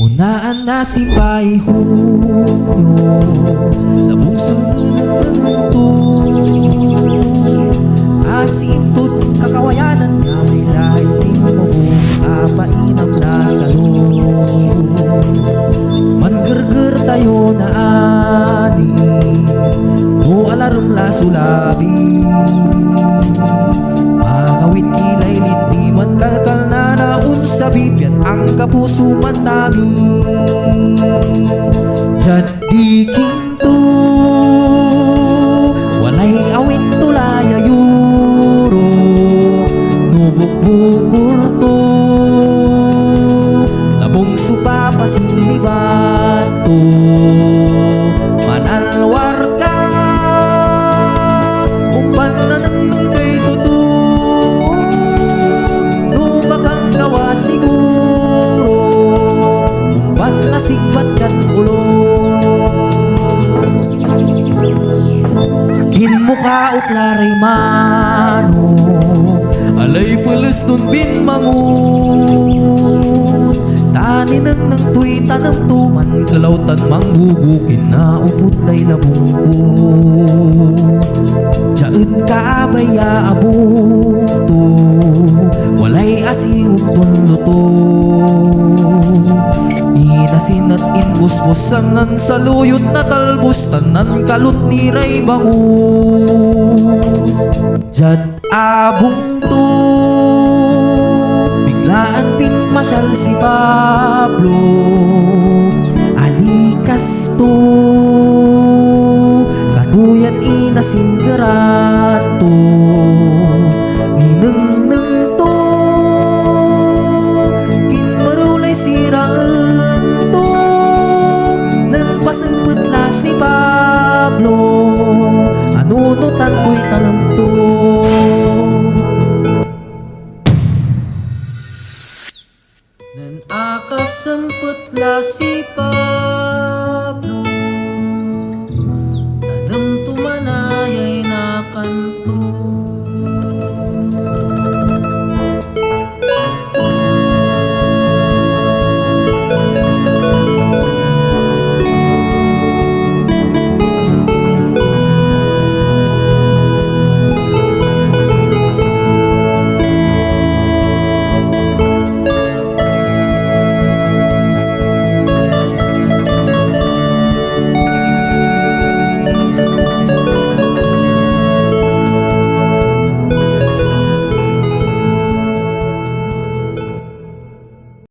Unaan na si Paihulyo, labong sununto, asintot kakawayanan na may dahil mo apainam na salo. Manggerger tayo na ani, no alarm la sulabi, pangawit kilay lindi man kalkal na naun sa bibyan ang kapuso man namin. Diyan di kinto, walay awit tulaya yuro, nubuk-bukur to, labong supapa silibat to, manalwar ka, umpan na ng kay totoo, numakang gawa siguro, umpan na sigbat kan ulo. Kinmukha utlaray mano, alay pulis nun bin mangun, taninang ng tuy tanang tuman, kalautan manggugukin na uputlay labungko. Diyan ka abaya abuto, walay asiup tunluto, inasin at inbusbusan nan saluyot na talbos, tanan kalut ni ray bangus. Jad abong to, biglaan pinmasyal si Pablo, alikas to, katuyan inasin gerato,